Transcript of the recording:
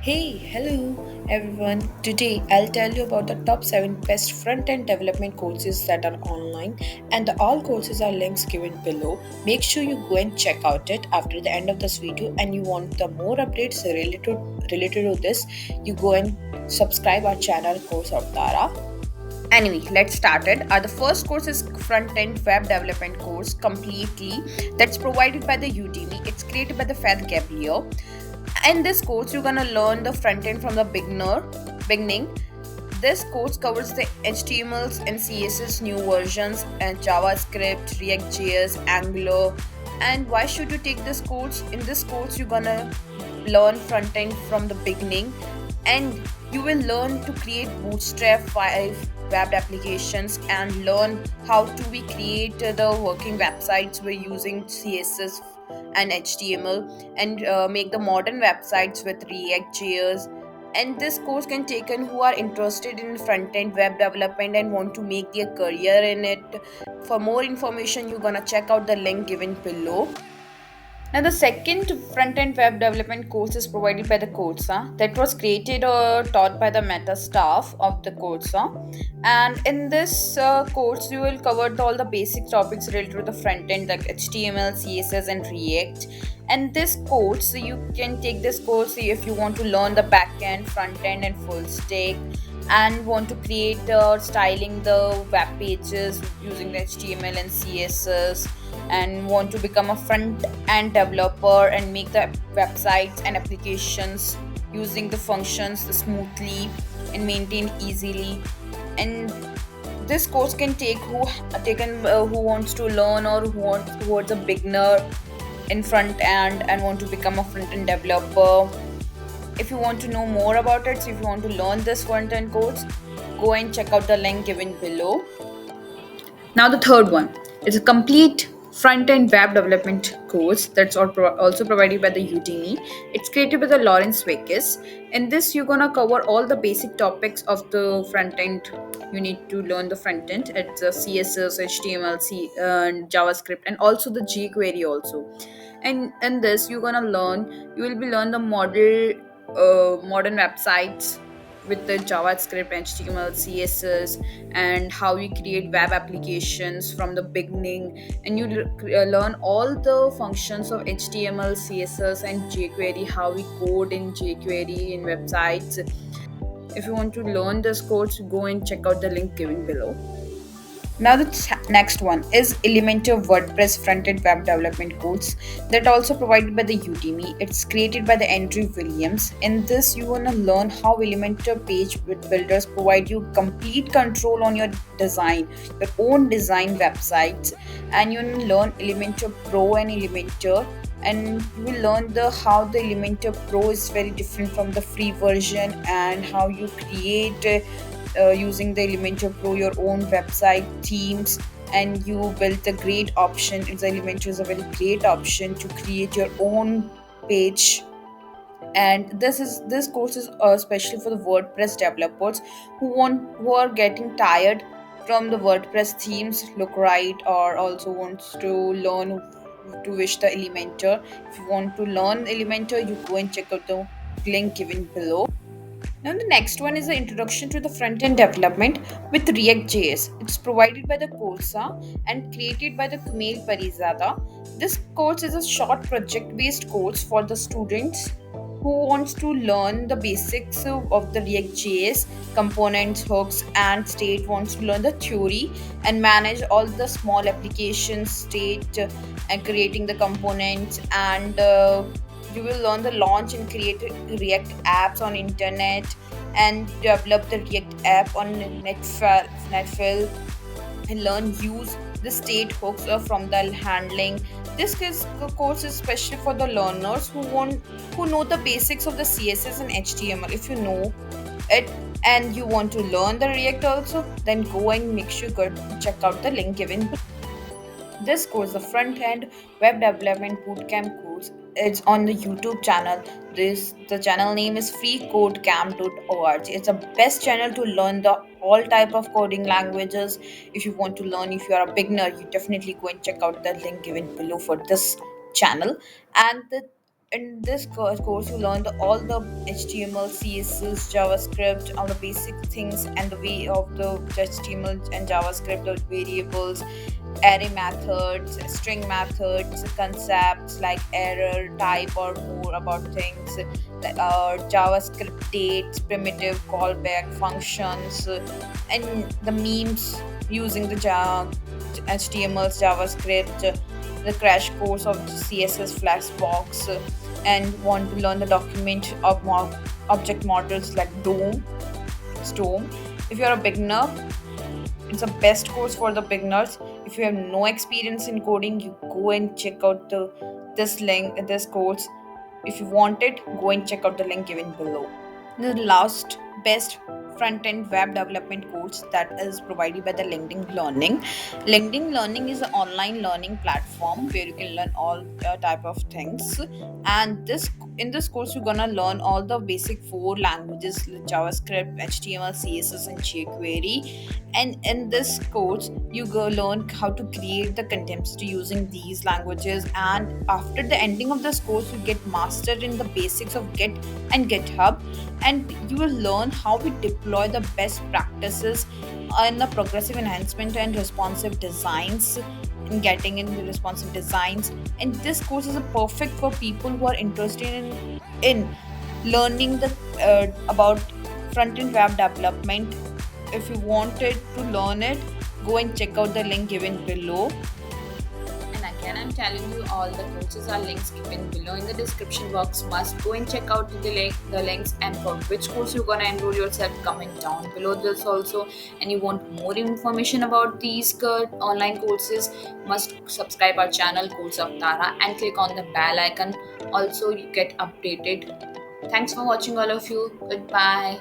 Hey, hello everyone. Today I'll tell you about the top 7 best front-end development courses that are online, and all courses are links given below. Make sure you go and check out it after the end of this video, and you want the more updates related to this, you go and subscribe our channel Course of Tara. Anyway, let's start it. The first course is front-end web development course completely that's provided by the Udemy. It's created by the Fed Gabriel. In this course, you're gonna learn the front end from the beginning. This course covers the HTMLs and CSS new versions and JavaScript, React.js, Angular. And why should you take this course? In this course, you're gonna learn front end from the beginning, and you will learn to create Bootstrap 5 web applications and learn how to we create the working websites by using CSS and HTML and make the modern websites with React.js. And this course can taken who are interested in front-end web development and want to make their career in it. For more information, you're gonna check out the link given below. Now, the second front-end web development course is provided by the Coursera that was created or taught by the Meta staff of the Coursera. And in this course, you will cover all the basic topics related to the front-end like HTML, CSS, and React. And this course, you can take this course if you want to learn the back-end, front-end, and full stack and want to create styling the web pages using the HTML and CSS and want to become a front end developer and make the websites and applications using the functions smoothly and maintain easily. And this course can take who wants to learn or who wants a beginner in front end and want to become a front end developer. If you want to know more about it, so if you want to learn this front end course, go and check out the link given below. Now, the third one is a complete front end web development course that's also provided by the Udemy. It's created by the Lawrence Wakis. In this, you're gonna cover all the basic topics of the front end. You need to learn the front end. It's CSS, HTML, and JavaScript, and also the jQuery also. And in this, you will be learn the modern websites with the JavaScript, HTML, CSS, and how we create web applications from the beginning. And you learn all the functions of HTML, CSS, and jQuery, how we code in jQuery in websites. If you want to learn this course, go and check out the link given below. Now the next one is Elementor WordPress front-end web development course that also provided by the Udemy. It's created by the Andrew Williams. In this, you wanna learn how Elementor page builders provide you complete control on your design, your own design websites, and you wanna learn Elementor Pro and Elementor. And you will learn the how the Elementor Pro is very different from the free version and how you create using the Elementor Pro your own website themes, and you built a great option. It's Elementor is a very great option to create your own page. And this course is especially for the WordPress developers who are getting tired from the WordPress themes look right, or also wants to learn to wish the Elementor. If you want to learn Elementor, you go and check out the link given below. Now the next one is the introduction to the front-end development with React.js. It's provided by the Coursera and created by the Kumail Parizada. This course is a short project-based course for the students who wants to learn the basics of the React.js components, hooks, and state. Wants to learn the theory and manage all the small applications, state, and creating the components. And you will learn the launch and create React apps on internet and develop the React app on Netflix and learn use the state hooks from the handling. Course is especially for the learners who know the basics of the CSS and HTML. If you know it and you want to learn the React also, then go and make sure go check out the link given. This course, the front end web development bootcamp course, is on the YouTube channel. The channel name is freecodecamp.org. It's a best channel to learn the all type of coding languages. If you want to learn, if you are a beginner, you definitely go and check out the link given below for this channel. And the in this course you learn all the HTML, CSS, JavaScript, all the basic things and the way of the HTML and JavaScript, the variables, array methods, string methods, concepts like error type or more about things like JavaScript dates, primitive callback functions, and the memes using the HTML, JavaScript, the crash course of CSS Flexbox, and want to learn the document of object models like DOM, Storm. If you're a beginner, it's the best course for the beginners. If you have no experience in coding, you go and check out this course. If you want it, go and check out the link given below. The last best front-end web development course that is provided by the LinkedIn Learning. LinkedIn Learning is an online learning platform where you can learn all type of things. And this in this course, you're gonna learn all the basic four languages: like JavaScript, HTML, CSS, and jQuery. And in this course, you go learn how to create the contents using these languages. And after the ending of this course, you get mastered in the basics of Git and GitHub, and you will learn how we deploy the best practices in the progressive enhancement and responsive designs in getting in the responsive designs. And this course is a perfect for people who are interested in learning the about front-end web development. If you wanted to learn it, go and check out the link given below. And again, I'm telling you, all the courses are links given below in the description box. Must go and check out the links. And for which course you're gonna enroll yourself, comment down below this also. And you want more information about these online courses, must subscribe our channel Course of Tara and click on the bell icon. Also, you get updated. Thanks for watching, all of you. Goodbye.